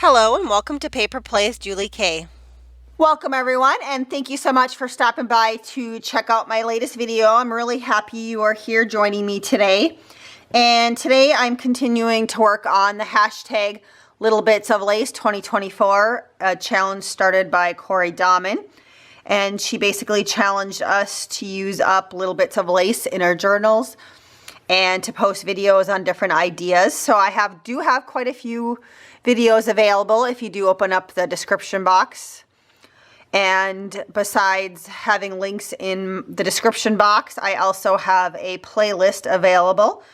Hello and welcome to Paper Plays Julie K. Welcome everyone, and thank you so much for stopping by to check out my latest video. I'm really happy you are here joining me today. And today I'm continuing to work on the hashtag Little Bits of Lace 2024, a challenge started by Cori Dahmen. And she basically challenged us to use up little bits of lace in our journals and to post videos on different ideas. So I do have quite a few videos available if you do open up the description box. And besides having links in the description box, I also have a playlist available.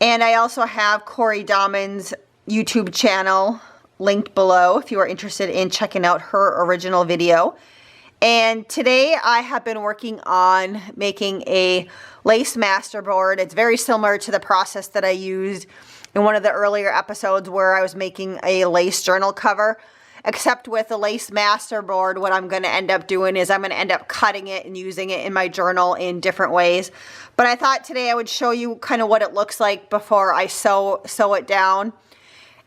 And I also have Cori Dahmen's YouTube channel linked below if you are interested in checking out her original video. And today I have been working on making a Lace Masterboard. It's very similar to the process that I used in one of the earlier episodes where I was making a lace journal cover. Except with the Lace Masterboard, what I'm going to end up doing is I'm going to end up cutting it and using it in my journal in different ways. But I thought today I would show you kind of what it looks like before I sew it down.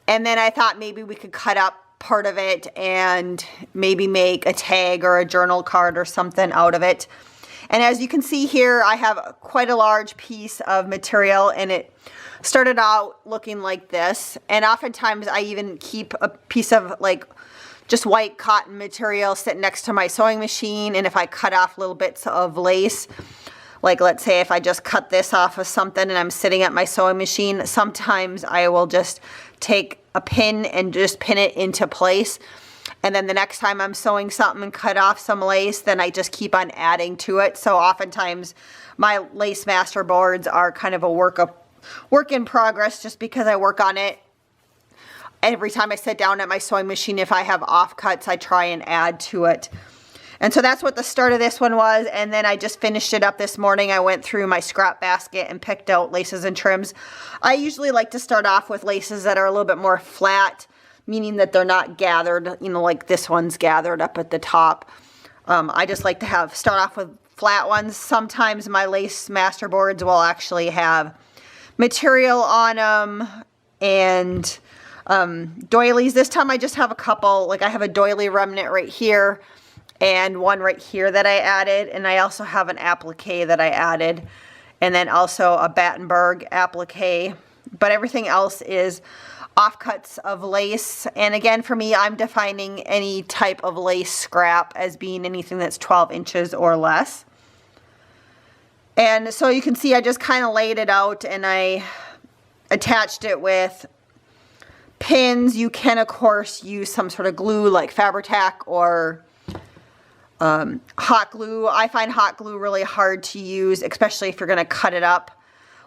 And then I thought maybe we could cut up part of it and maybe make a tag or a journal card or something out of it. And as you can see here, I have quite a large piece of material, and it started out looking like this. And oftentimes I even keep a piece of like just white cotton material sitting next to my sewing machine. And if I cut off little bits of lace, like let's say if I just cut this off of something and I'm sitting at my sewing machine, sometimes I will just take a pin and just pin it into place. And then the next time I'm sewing something and cut off some lace, then I just keep on adding to it. So oftentimes my Lace Masterboards are kind of a work in progress, just because I work on it every time I sit down at my sewing machine. If I have offcuts, I try and add to it. And so that's what the start of this one was. And then I just finished it up this morning. I went through my scrap basket and picked out laces and trims. I usually like to start off with laces that are a little bit more flat, meaning that they're not gathered, you know, like this one's gathered up at the top. I just like to start off with flat ones. Sometimes my Lace Masterboards will actually have material on them and doilies. This time I just have a couple. Like I have a doily remnant right here and one right here that I added, and I also have an applique that I added, and then also a Battenberg applique. But everything else is offcuts of lace. And again, for me, I'm defining any type of lace scrap as being anything that's 12 inches or less. And so you can see I just kind of laid it out and I attached it with pins. You can, of course, use some sort of glue like Fabri-Tac or hot glue. I find hot glue really hard to use, especially if you're going to cut it up.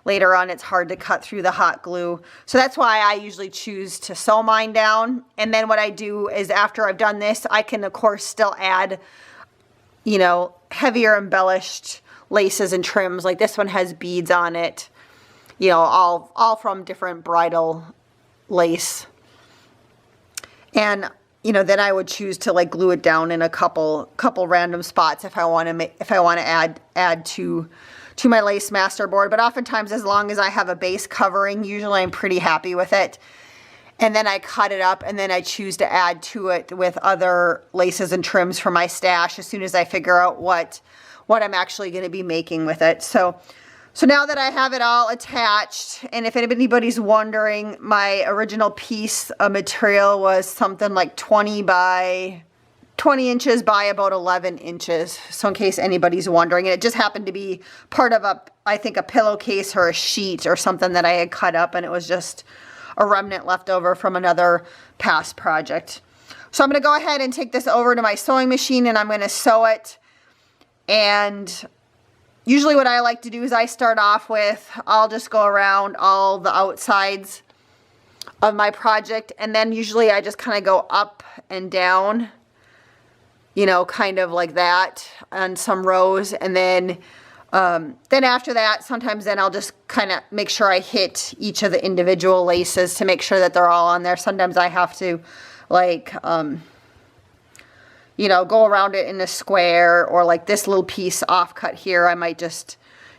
Later on, it's hard to cut through the hot glue. So that's why I usually choose to sew mine down. And then what I do is after I've done this, I can, of course, still add, you know, heavier embellished laces and trims. Like this one has beads on it, you know, all from different bridal lace. And you know, then I would choose to like glue it down in a couple random spots if I want to add to my Lace Masterboard. But oftentimes, as long as I have a base covering, usually I'm pretty happy with it. And then I cut it up and then I choose to add to it with other laces and trims for my stash as soon as I figure out what I'm actually going to be making with it. So now that I have it all attached, and if anybody's wondering, my original piece of material was something like 20 inches by about 11 inches. So in case anybody's wondering, and it just happened to be part of I think a pillowcase or a sheet or something that I had cut up, and it was just a remnant left over from another past project. So I'm going to go ahead and take this over to my sewing machine and I'm going to sew it. And usually what I like to do is I start off with, I'll just go around all the outsides of my project, and then usually I just kind of go up and down, you know, kind of like that on some rows. And then after that, sometimes then I'll just kind of make sure I hit each of the individual laces to make sure that they're all on there. Sometimes I have to like, you know, go around it in a square, or like this little piece offcut here, I might just,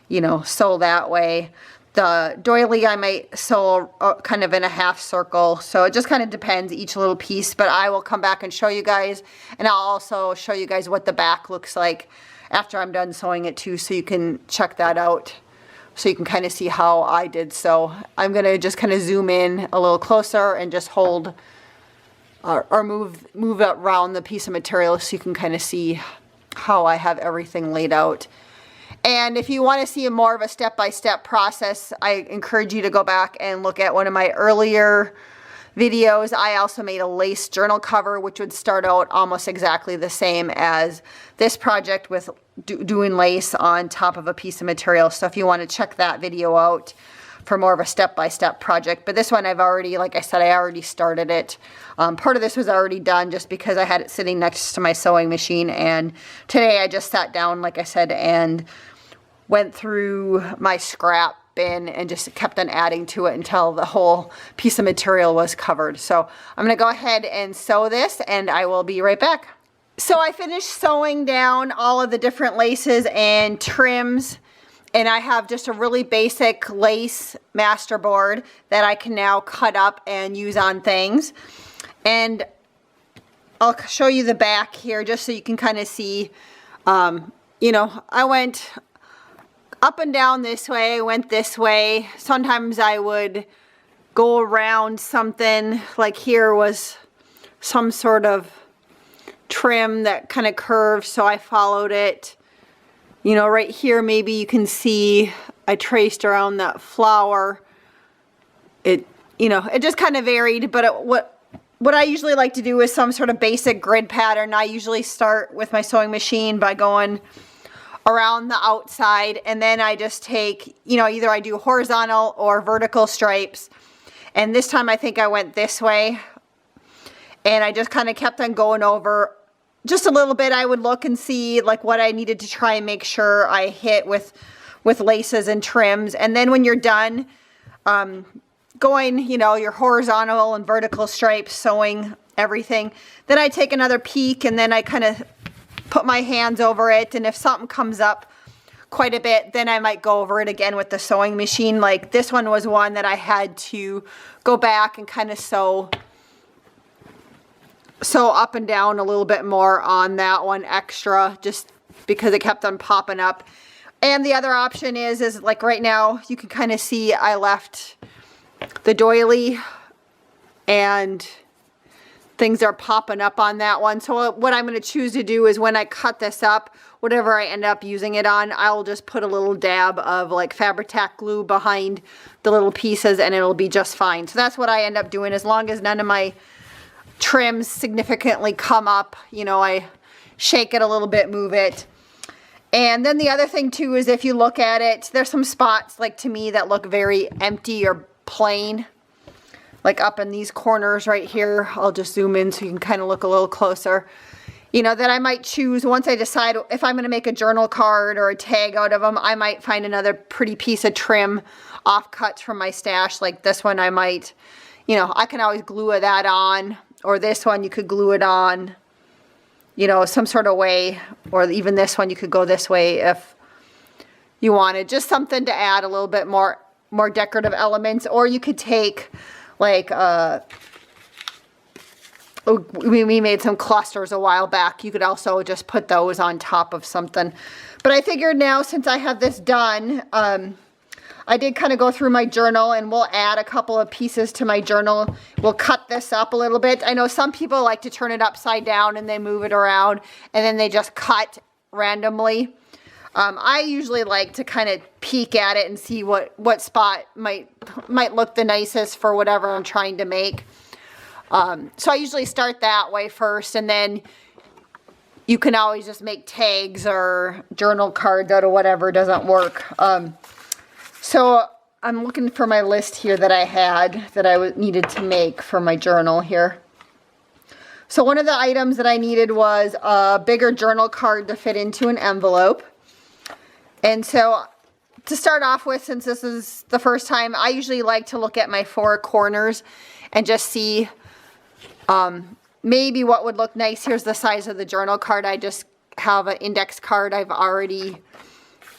you know, sew that way. The doily I might sew kind of in a half circle. So it just kind of depends each little piece, but I will come back and show you guys, and I'll also show you guys what the back looks like after I'm done sewing it too, so you can check that out. So you can kind of see how I did. So I'm going to just kind of zoom in a little closer and just hold or move around the piece of material so you can kind of see how I have everything laid out. And if you want to see more of a step-by-step process, I encourage you to go back and look at one of my earlier videos. I also made a lace journal cover, which would start out almost exactly the same as this project with doing lace on top of a piece of material. So if you want to check that video out for more of a step-by-step project. But this one I've already, like I said, I already started it. Part of this was already done just because I had it sitting next to my sewing machine. And today I just sat down, like I said, and went through my scrap bin and just kept on adding to it until the whole piece of material was covered. So I'm going to go ahead and sew this, and I will be right back. So I finished sewing down all of the different laces and trims, and I have just a really basic lace masterboard that I can now cut up and use on things. And I'll show you the back here just so you can kind of see, you know, I went up and down this way, went this way. Sometimes I would go around something, like here was some sort of trim that kind of curved, so I followed it. You know, right here maybe you can see I traced around that flower. It, you know, it just kind of varied, but what I usually like to do is some sort of basic grid pattern. I usually start with my sewing machine by going around the outside, and then I just take, you know, either I do horizontal or vertical stripes. And this time I think I went this way, and I just kind of kept on going over just a little bit. I would look and see like what I needed to try and make sure I hit with laces and trims. And then when you're done going, you know, your horizontal and vertical stripes, sewing everything, then I take another peek, and then I kind of put my hands over it, and if something comes up quite a bit, then I might go over it again with the sewing machine. Like this one was one that I had to go back and kind of sew up and down a little bit more on that one extra, just because it kept on popping up. And the other option is like right now you can kind of see I left the doily and things are popping up on that one. So what I'm going to choose to do is when I cut this up, whatever I end up using it on, I'll just put a little dab of like Fabri-Tac glue behind the little pieces, and it'll be just fine. So that's what I end up doing, as long as none of my trims significantly come up. You know, I shake it a little bit, move it. And then the other thing too is if you look at it, there's some spots like to me that look very empty or plain. Like up in these corners right here, I'll just zoom in so you can kind of look a little closer. You know, that I might choose, once I decide if I'm going to make a journal card or a tag out of them, I might find another pretty piece of trim offcuts from my stash. Like this one I might, you know, I can always glue that on, or this one you could glue it on, you know, some sort of way, or even this one you could go this way if you wanted. Just something to add a little bit more decorative elements. Or you could take like we made some clusters a while back. You could also just put those on top of something. But I figured now, since I have this done, I did kind of go through my journal, and we'll add a couple of pieces to my journal. We'll cut this up a little bit. I know some people like to turn it upside down and they move it around and then they just cut randomly. I usually like to kind of peek at it and see what spot might look the nicest for whatever I'm trying to make. So I usually start that way first, and then you can always just make tags or journal cards out of whatever doesn't work. So I'm looking for my list here that I had that I needed to make for my journal here. So one of the items that I needed was a bigger journal card to fit into an envelope. And so to start off with, since this is the first time, I usually like to look at my four corners and just see maybe what would look nice. Here's the size of the journal card. I just have an index card I've already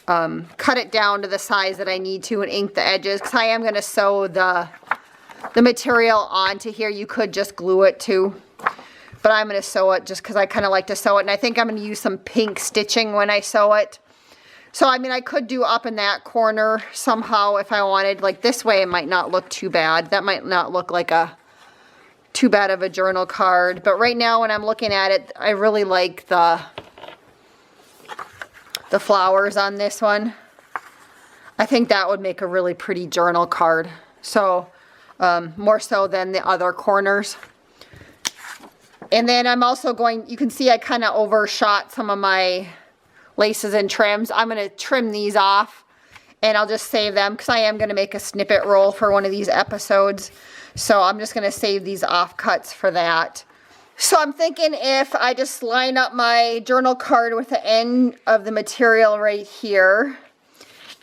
cut it down to the size that I need to and ink the edges, because I am going to sew the material onto here. You could just glue it too, but I'm going to sew it just because I kind of like to sew it, and I think I'm going to use some pink stitching when I sew it. So I mean, I could do up in that corner somehow if I wanted. Like this way it might not look too bad. That might not look like too bad of a journal card, but right now when I'm looking at it, I really like the flowers on this one. I think that would make a really pretty journal card. So more so than the other corners. And then I'm also going, you can see I kind of overshot some of my laces and trims. I'm going to trim these off and I'll just save them because I am going to make a snippet roll for one of these episodes. So I'm just going to save these offcuts for that. So I'm thinking if I just line up my journal card with the end of the material right here,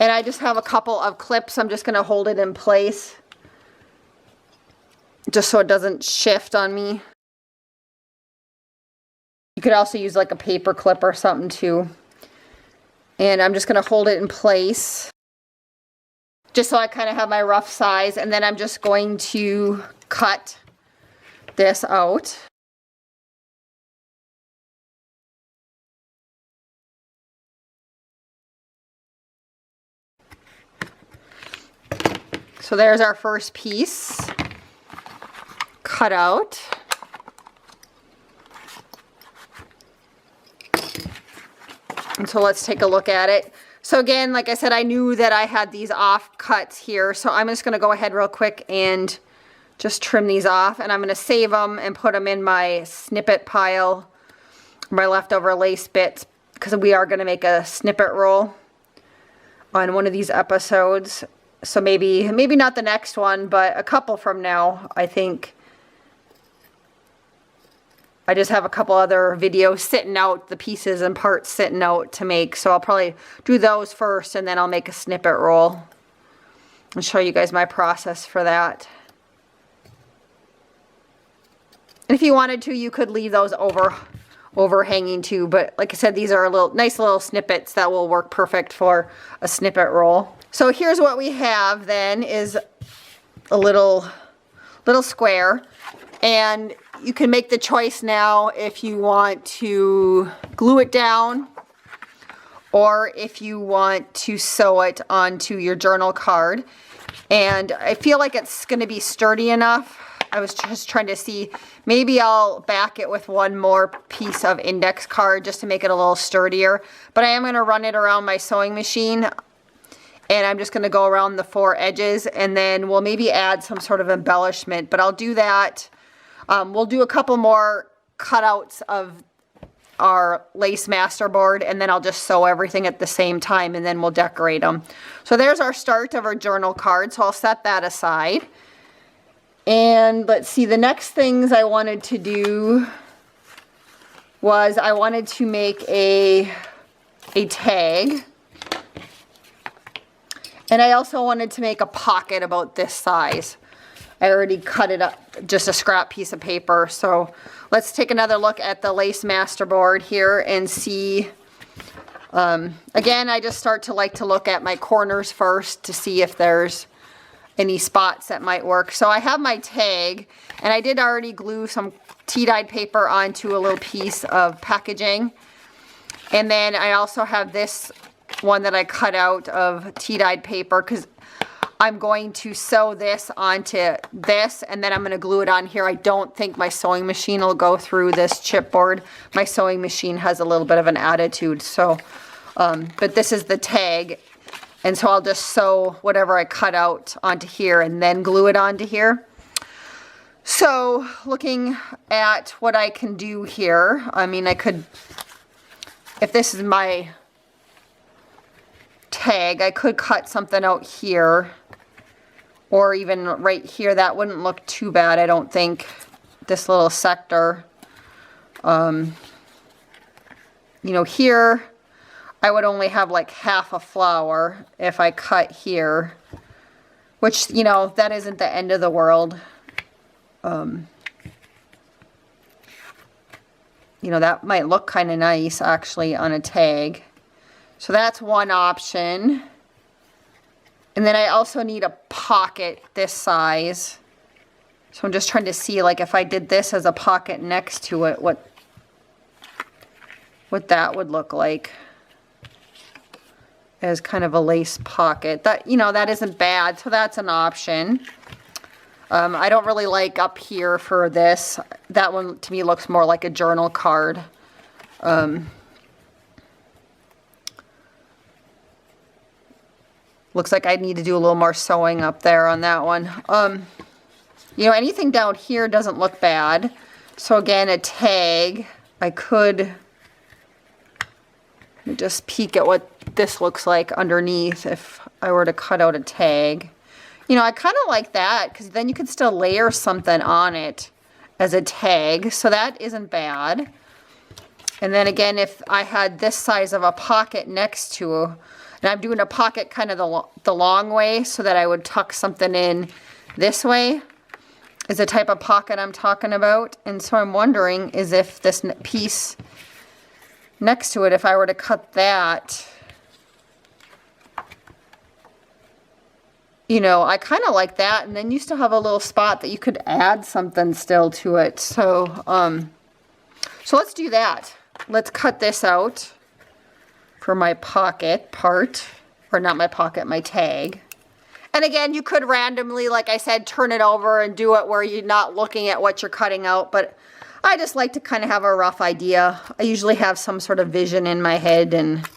and I just have a couple of clips, I'm just going to hold it in place just so it doesn't shift on me. You could also use like a paper clip or something too. And I'm just going to hold it in place just so I kind of have my rough size, and then I'm just going to cut this out. So there's our first piece cut out. And so let's take a look at it. So again, like I said, I knew that I had these off cuts here, so I'm just going to go ahead real quick and just trim these off, and I'm going to save them and put them in my snippet pile, my leftover lace bits, because we are going to make a snippet roll on one of these episodes. So maybe not the next one, but a couple from now, I think. I just have a couple other videos sitting out, the pieces and parts sitting out to make. So I'll probably do those first and then I'll make a snippet roll and show you guys my process for that. And if you wanted to, you could leave those overhanging too. But like I said, these are nice little snippets that will work perfect for a snippet roll. So here's what we have then, is a little square. And you can make the choice now if you want to glue it down or if you want to sew it onto your journal card. And I feel like it's going to be sturdy enough. I was just trying to see, maybe I'll back it with one more piece of index card just to make it a little sturdier. But I am going to run it around my sewing machine, and I'm just going to go around the 4 edges, and then we'll maybe add some sort of embellishment. But I'll do that. We'll do a couple more cutouts of our Lace Masterboard, and then I'll just sew everything at the same time, and then we'll decorate them. So there's our start of our journal card, so I'll set that aside. And let's see, the next things I wanted to do was I wanted to make a tag. And I also wanted to make a pocket about this size. I already cut it up, just a scrap piece of paper. So let's take another look at the Lace Masterboard here and see. Again, I just start to like to look at my corners first to see if there's any spots that might work. So I have my tag, and I did already glue some tea-dyed paper onto a little piece of packaging. And then I also have this one that I cut out of tea-dyed paper because I'm going to sew this onto this, and then I'm going to glue it on here. I don't think my sewing machine will go through this chipboard. My sewing machine has a little bit of an attitude. So, but this is the tag, and so I'll just sew whatever I cut out onto here and then glue it onto here. So looking at what I can do here, I mean, I could, if this is my tag, I could cut something out here or even right here. That wouldn't look too bad, I don't think, this little sector. You know, here I would only have like half a flower if I cut here, which, you know, that isn't the end of the world. You know, that might look kind of nice actually on a tag. So that's one option. And then I also need a pocket this size. So I'm just trying to see, like, if I did this as a pocket next to it, what that would look like as kind of a lace pocket. That, you know, that isn't bad, so that's an option. I don't really like up here for this. That one to me looks more like a journal card. Looks like I need to do a little more sewing up there on that one. You know, anything down here doesn't look bad. So again, a tag, I could, let me just peek at what this looks like underneath if I were to cut out a tag. You know, I kind of like that because then you could still layer something on it as a tag. So that isn't bad. And then again, if I had this size of a pocket next to, and I'm doing a pocket kind of the long way so that I would tuck something in this way, is the type of pocket I'm talking about. And so I'm wondering is if this piece next to it, if I were to cut that, you know, I kind of like that. And then you still have a little spot that you could add something still to it. So, so let's do that. Let's cut this out for my pocket part, or not my pocket, my tag. And again, you could randomly, like I said, turn it over and do it where you're not looking at what you're cutting out, but I just like to kind of have a rough idea. I usually have some sort of vision in my head, and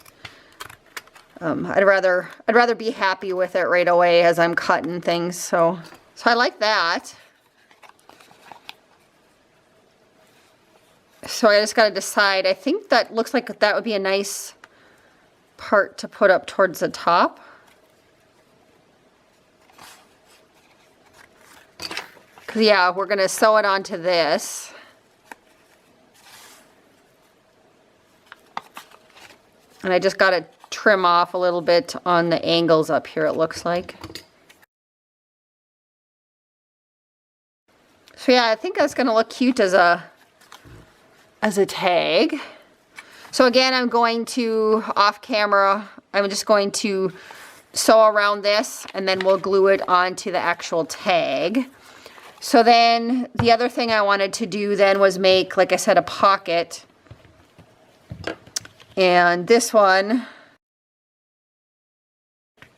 I'd rather be happy with it right away as I'm cutting things. So I like that. So I just got to decide. I think that looks like that would be a nice part to put up towards the top. Because yeah, we're going to sew it onto this. And I just got to trim off a little bit on the angles up here, it looks like. So yeah, I think that's going to look cute as a tag. So again, I'm going to, off camera, I'm just going to sew around this and then we'll glue it onto the actual tag. So then the other thing I wanted to do then was make, like I said, a pocket. And this one,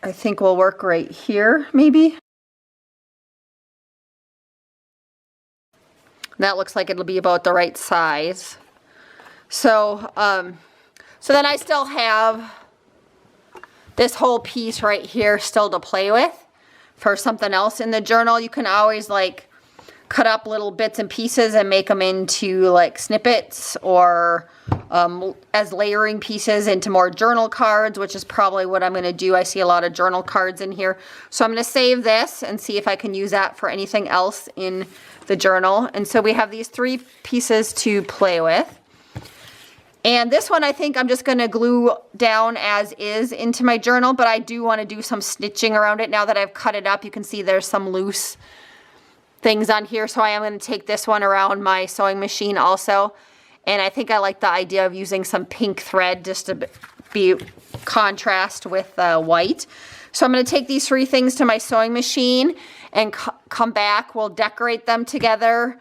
I think will work right here, maybe. That looks like it'll be about the right size. So, so then I still have this whole piece right here still to play with for something else in the journal. You can always like cut up little bits and pieces and make them into like snippets or as layering pieces into more journal cards, which is probably what I'm going to do. I see a lot of journal cards in here. So I'm going to save this and see if I can use that for anything else in the journal. And so we have these 3 pieces to play with. And this one I think I'm just going to glue down as is into my journal, but I do want to do some stitching around it. Now that I've cut it up, you can see there's some loose things on here. So I am going to take this one around my sewing machine also. And I think I like the idea of using some pink thread just to be contrast with white. So I'm going to take these 3 things to my sewing machine and come back. We'll decorate them together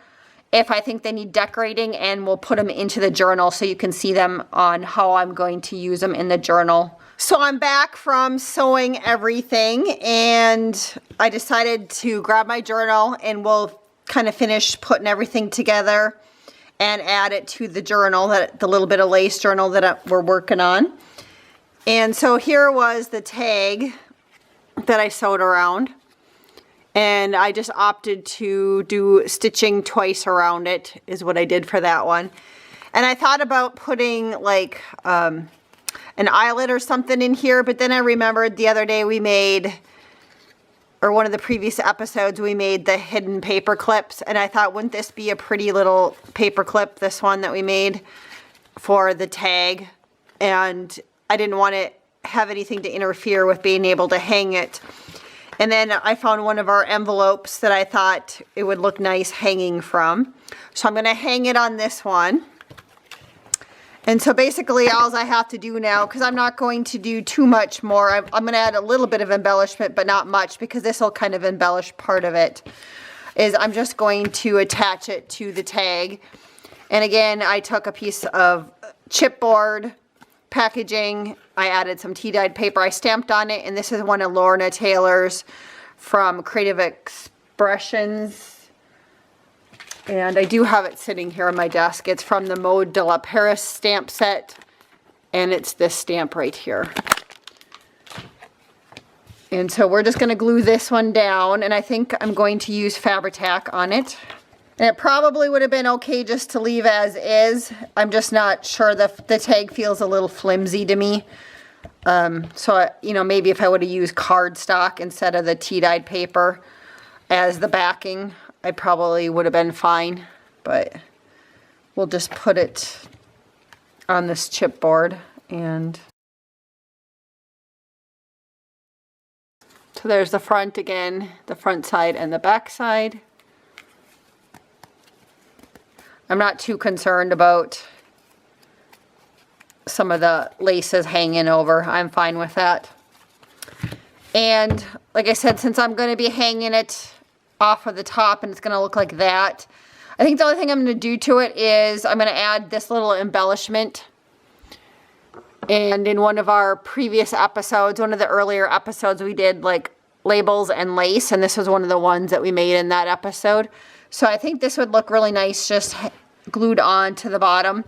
if I think they need decorating, and we'll put them into the journal so you can see them on how I'm going to use them in the journal. So I'm back from sewing everything, and I decided to grab my journal and we'll kind of finish putting everything together and add it to the journal, the little bit of lace journal that we're working on. And so here was the tag that I sewed around. And I just opted to do stitching twice around it is what I did for that one. And I thought about putting like an eyelet or something in here, but then I remembered the other day we made, or one of the previous episodes, we made the hidden paper clips. And I thought, wouldn't this be a pretty little paper clip, this one that we made for the tag? And I didn't want to have anything to interfere with being able to hang it. And then I found one of our envelopes that I thought it would look nice hanging from. So I'm going to hang it on this one. And so basically all I have to do now, because I'm not going to do too much more, I'm going to add a little bit of embellishment, but not much, because this will kind of embellish part of it, is I'm just going to attach it to the tag. And again, I took a piece of chipboard packaging, I added some tea-dyed paper, I stamped on it, and this is one of Lorna Taylor's from Creative Expressions. And I do have it sitting here on my desk. It's from the Mode de la Paris stamp set. And it's this stamp right here. And so we're just going to glue this one down. And I think I'm going to use Fabri-Tac on it. And it probably would have been okay just to leave as is. I'm just not sure. The tag feels a little flimsy to me. So, you know, maybe if I would have used cardstock instead of the tea-dyed paper as the backing, I probably would have been fine, but we'll just put it on this chipboard. And so there's the front again, the front side and the back side. I'm not too concerned about some of the laces hanging over. I'm fine with that. And like I said, since I'm going to be hanging it off of the top and it's going to look like that, I think the only thing I'm going to do to it is I'm going to add this little embellishment. And in one of our previous episodes, one of the earlier episodes, we did like labels and lace, and this was one of the ones that we made in that episode. So I think this would look really nice just glued on to the bottom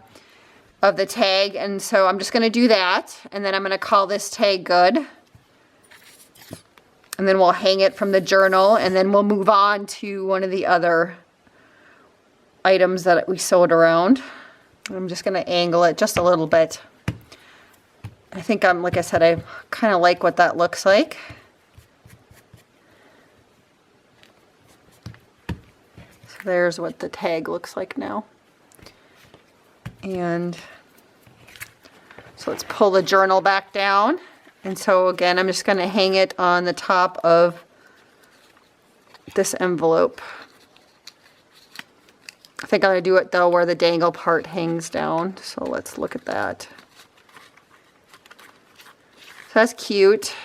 of the tag. And so I'm just going to do that, and then I'm going to call this tag good. And then we'll hang it from the journal, and then we'll move on to one of the other items that we sewed around. I'm just going to angle it just a little bit. I think like I said, I kind of like what that looks like. So there's what the tag looks like now. And so let's pull the journal back down. And so again, I'm just going to hang it on the top of this envelope. I think I'm going to do it though where the dangle part hangs down. So let's look at that. So that's cute. So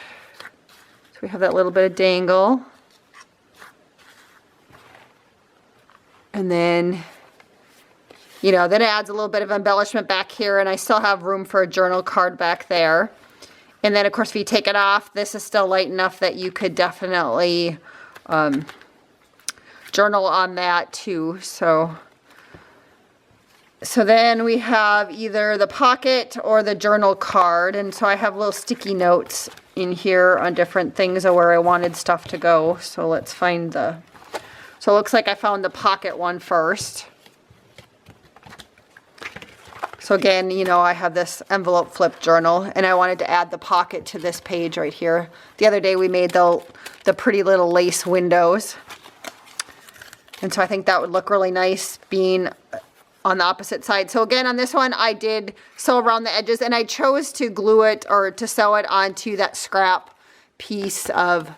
we have that little bit of dangle. And then, you know, then it adds a little bit of embellishment back here, and I still have room for a journal card back there. And then, of course, if you take it off, this is still light enough that you could definitely journal on that too. So then we have either the pocket or the journal card. And so I have little sticky notes in here on different things of where I wanted stuff to go. So let's find so it looks like I found the pocket one first. So again, you know, I have this envelope flip journal, and I wanted to add the pocket to this page right here. The other day we made the pretty little lace windows. And so I think that would look really nice being on the opposite side. So again, on this one, I did sew around the edges, and I chose to glue it or to sew it onto that scrap piece of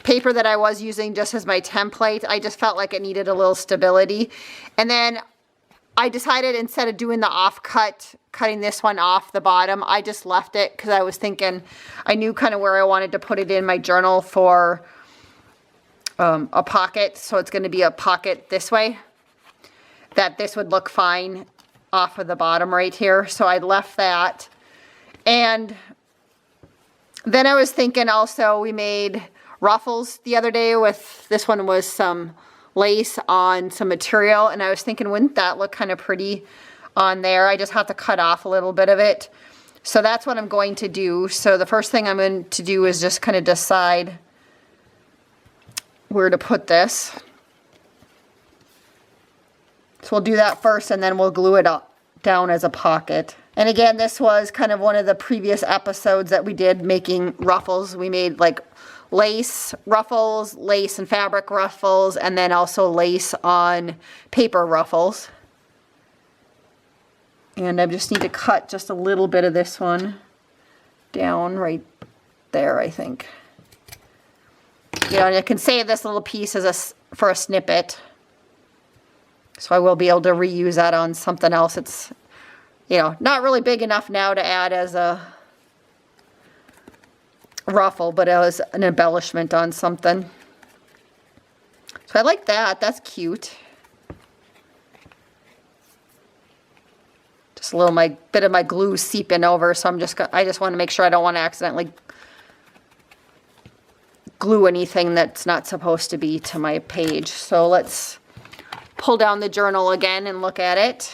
paper that I was using just as my template. I just felt like it needed a little stability. And then I decided instead of doing the offcut, cutting this one off the bottom, I just left it because I was thinking, I knew kind of where I wanted to put it in my journal for a pocket. So it's going to be a pocket this way, that this would look fine off of the bottom right here. So I left that. And then I was thinking also, we made ruffles the other day with, this one was some lace on some material, and I was thinking, wouldn't that look kind of pretty on there? I just have to cut off a little bit of it. So that's what I'm going to do. So the first thing I'm going to do is just kind of decide where to put this. So we'll do that first, and then we'll glue it up down as a pocket. And again, this was kind of one of the previous episodes that we did making ruffles. We made like lace ruffles, lace and fabric ruffles, and then also lace on paper ruffles. And I just need to cut just a little bit of this one down right there, I think. You know, and I can save this little piece as for a snippet. So I will be able to reuse that on something else. you know, not really big enough now to add as a ruffle, but as an embellishment on something. So I like that. That's cute. Just a little bit of my glue seeping over, so I just want to make sure I don't want to accidentally glue anything that's not supposed to be to my page. So let's pull down the journal again and look at it.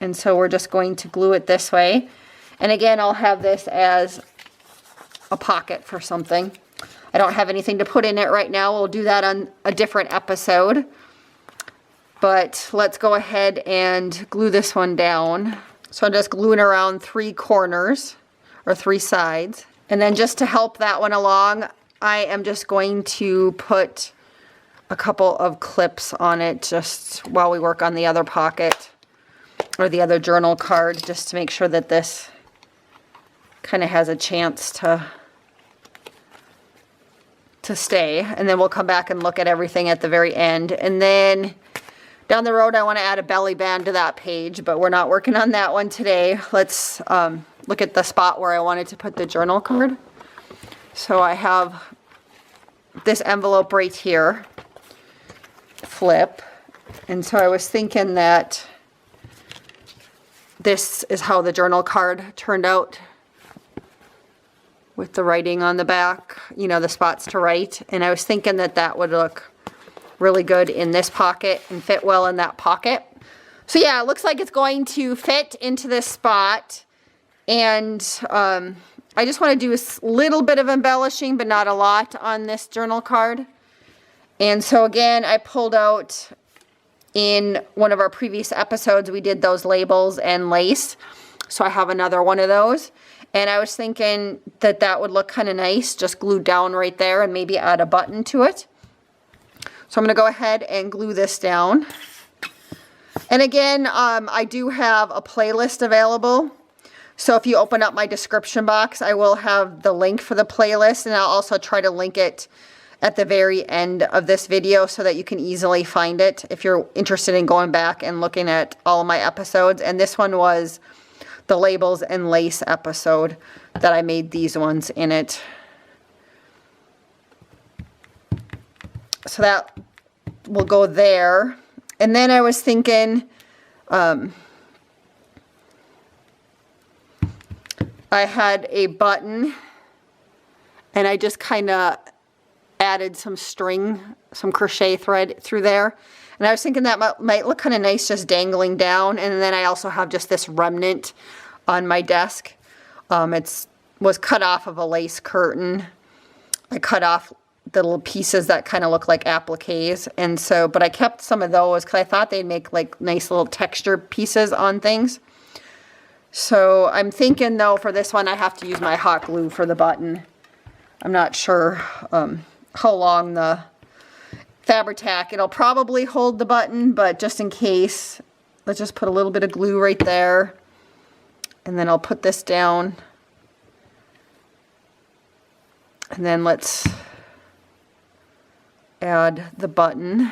And so we're just going to glue it this way. And again, I'll have this as a pocket for something. I don't have anything to put in it right now. We'll do that on a different episode. But let's go ahead and glue this one down. So I'm just gluing around 3 corners or 3 sides. And then just to help that one along, I am just going to put a couple of clips on it just while we work on the other pocket or the other journal card, just to make sure that this kind of has a chance to stay. And then we'll come back and look at everything at the very end. And then down the road, I want to add a belly band to that page, but we're not working on that one today. Let's look at the spot where I wanted to put the journal card. So I have this envelope right here, flip. And so I was thinking that this is how the journal card turned out with the writing on the back, you know, the spots to write. And I was thinking that that would look really good in this pocket and fit well in that pocket. So yeah, it looks like it's going to fit into this spot. And I just want to do a little bit of embellishing, but not a lot on this journal card. And so again, I pulled out in one of our previous episodes, we did those labels and lace. So I have another one of those. And I was thinking that that would look kind of nice, just glued down right there, and maybe add a button to it. So I'm going to go ahead and glue this down. And again, I do have a playlist available. So if you open up my description box, I will have the link for the playlist, and I'll also try to link it at the very end of this video so that you can easily find it if you're interested in going back and looking at all of my episodes. And this one was the labels and lace episode that I made these ones in it. So that will go there. And then I was thinking, I had a button, and I just kind of added some string, some crochet thread through there. And I was thinking that might look kind of nice just dangling down. And then I also have just this remnant on my desk. It was cut off of a lace curtain. I cut off the little pieces that kind of look like appliques. And so, but I kept some of those because I thought they'd make like nice little texture pieces on things. So I'm thinking though for this one I have to use my hot glue for the button. I'm not sure how long the Fabri-Tac, it'll probably hold the button, but just in case, let's just put a little bit of glue right there. And then I'll put this down. And then let's add the button.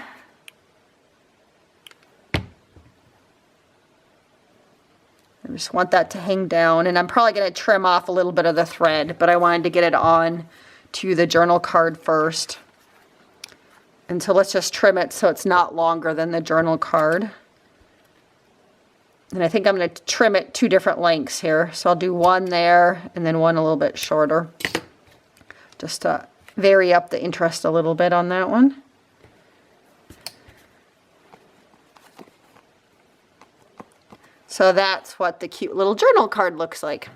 I just want that to hang down, and I'm probably going to trim off a little bit of the thread, but I wanted to get it on to the journal card first. And so let's just trim it so it's not longer than the journal card. And I think I'm going to trim it 2 different lengths here. So I'll do one there and then one a little bit shorter, just to vary up the interest a little bit on that one. So that's what the cute little journal card looks like.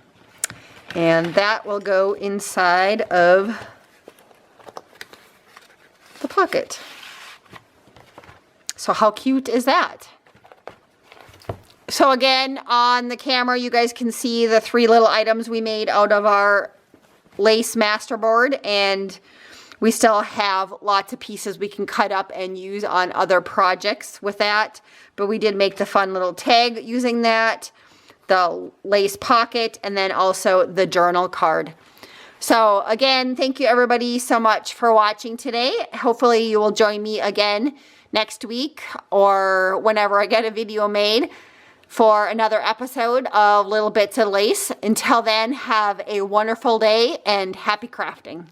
And that will go inside of the pocket. So how cute is that? So again, on the camera, you guys can see the 3 little items we made out of our Lace Masterboard, and we still have lots of pieces we can cut up and use on other projects with that. But we did make the fun little tag using that, the lace pocket, and then also the journal card. So again, thank you everybody so much for watching today. Hopefully you will join me again next week or whenever I get a video made. for another episode of Little Bits of Lace. Until then, have a wonderful day and happy crafting.